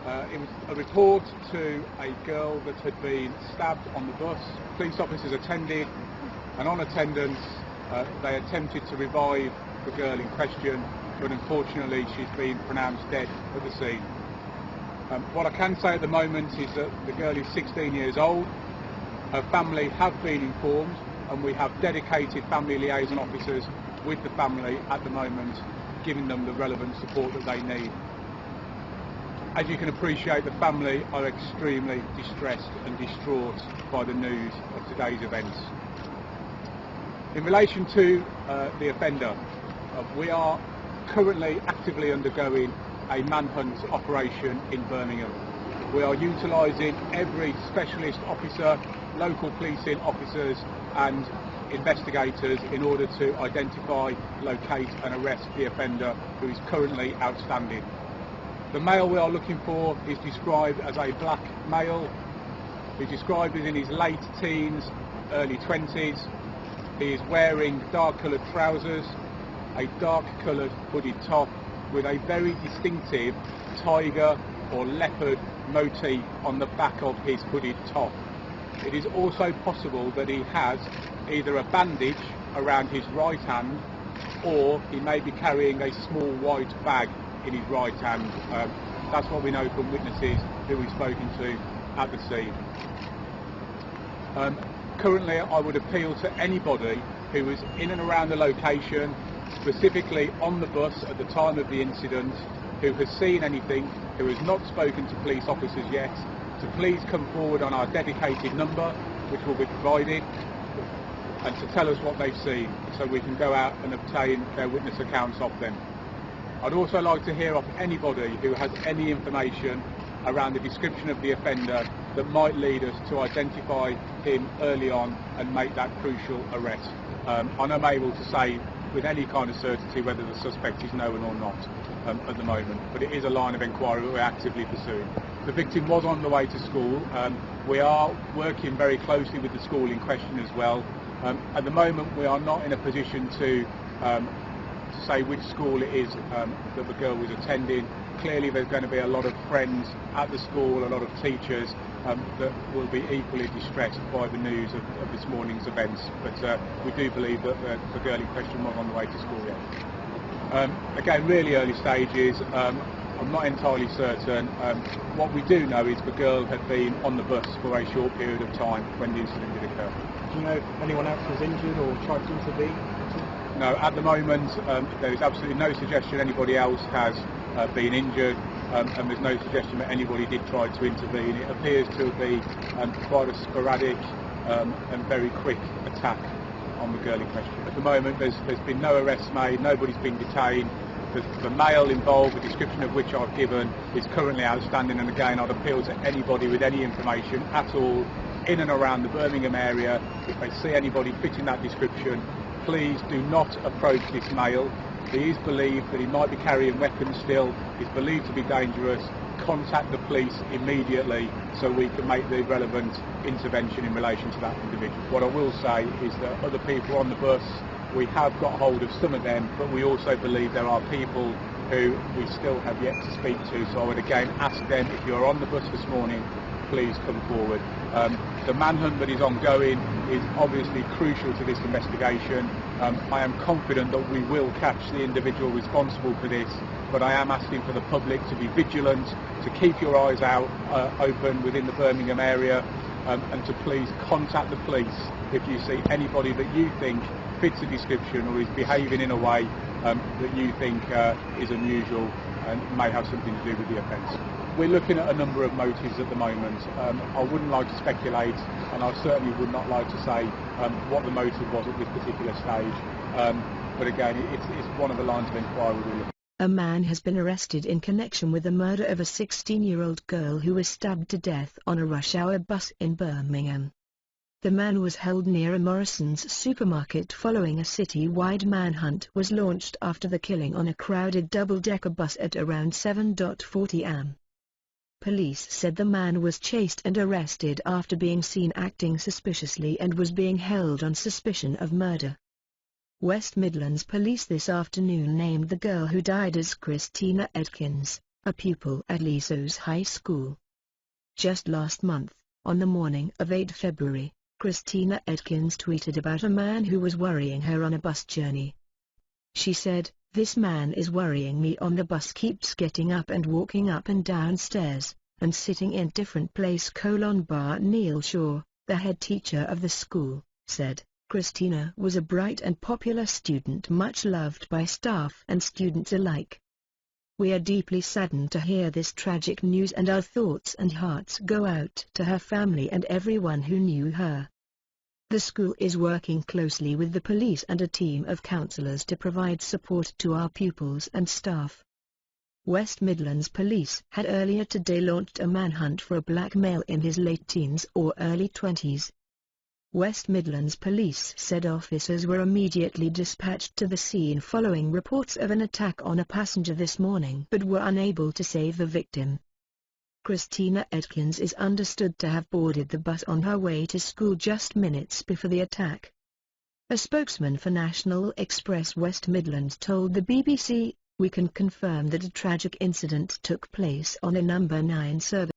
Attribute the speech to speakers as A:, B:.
A: It was a report to a girl that had been stabbed on the bus. Police officers attended, and on attendance they attempted to revive the girl in question, but unfortunately she's been pronounced dead at the scene. What I can say at the moment is that the girl is 16 years old. Her family have been informed, and we have dedicated family liaison officers with the family at the moment, giving them the relevant support that they need. As you can appreciate, the family are extremely distressed and distraught by the news of today's events. In relation to the offender, we are currently actively undergoing a manhunt operation in Birmingham. We are utilising every specialist officer, local policing officers and investigators in order to identify, locate and arrest the offender, who is currently outstanding. The male we are looking for is described as a black male. He's described as in his late teens, early 20s. He is wearing dark coloured trousers, a dark coloured hooded top with a very distinctive tiger or leopard motif on the back of his hooded top. It is also possible that he has either a bandage around his right hand, or he may be carrying a small white bag in his right hand. That's what we know from witnesses who we've spoken to at the scene. Currently, I would appeal to anybody who was in and around the location, specifically on the bus at the time of the incident, who has seen anything, who has not spoken to police officers yet, to please come forward on our dedicated number, which will be provided, and to tell us what they've seen, so we can go out and obtain their witness accounts of them. I'd also like to hear of anybody who has any information around the description of the offender that might lead us to identify him early on and make that crucial arrest. I'm unable to say with any kind of certainty whether the suspect is known or not at the moment, but it is a line of inquiry that we're actively pursuing. The victim was on the way to school. We are working very closely with the school in question as well. At the moment we are not in a position to say which school it is that the girl was attending. Clearly there's going to be a lot of friends at the school, a lot of teachers that will be equally distressed by the news of this morning's events, but we do believe that the girl in question was on the way to school yet. Again, really early stages. I'm not entirely certain. What we do know is the girl had been on the bus for a short period of time when the incident did occur.
B: Do you know if anyone else was injured or tried to intervene?
A: No, at the moment there is absolutely no suggestion anybody else has been injured, and there's no suggestion that anybody did try to intervene. It appears to be quite a sporadic and very quick attack on the girl in question. At the moment there's been no arrests made, nobody's been detained. The male involved, the description of which I've given, is currently outstanding, and again I'd appeal to anybody with any information at all in and around the Birmingham area. If they see anybody fitting that description, please do not approach this male. He is believed that he might be carrying weapons still. He's believed to be dangerous. Contact the police immediately so we can make the relevant intervention in relation to that individual. What I will say is that other people on the bus, we have got hold of some of them, but we also believe there are people who we still have yet to speak to. So I would again ask them, if you're on the bus this morning, please come forward. The manhunt that is ongoing is obviously crucial to this investigation. I am confident that we will catch the individual responsible for this, but I am asking for the public to be vigilant, to keep your eyes out open within the Birmingham area, and to please contact the police if you see anybody that you think fits a description or is behaving in a way that you think is unusual and may have something to do with the offence. We're looking at a number of motives at the moment. I wouldn't like to speculate, and I certainly would not like to say what the motive was at this particular stage, but again it's one of the lines of inquiry we're looking.
C: A man has been arrested in connection with the murder of a 16-year-old girl who was stabbed to death on a rush-hour bus in Birmingham. The man was held near a Morrison's supermarket following a city-wide manhunt was launched after the killing on a crowded double-decker bus at around 7:40 am. Police said the man was chased and arrested after being seen acting suspiciously and was being held on suspicion of murder. West Midlands Police this afternoon named the girl who died as Christina Edkins. a pupil at Lesos High School. Just last month, on the morning of 8 February, Christina Edkins tweeted about a man who was worrying her on a bus journey. She said, "This man is worrying me on the bus, keeps getting up and walking up and down stairs, and sitting in different place." Neil Shaw, the head teacher of the school, said, Christina was a bright and popular student, much loved by staff and students alike. "We are deeply saddened to hear this tragic news, and our thoughts and hearts go out to her family and everyone who knew her. The school is working closely with the police and a team of counselors to provide support to our pupils and staff." West Midlands Police had earlier today launched a manhunt for a black male in his late teens or early 20s. West Midlands Police said officers were immediately dispatched to the scene following reports of an attack on a passenger this morning, but were unable to save the victim. Christina Edkins is understood to have boarded the bus on her way to school just minutes before the attack. A spokesman for National Express West Midlands told the BBC, "We can confirm that a tragic incident took place on a number 9 service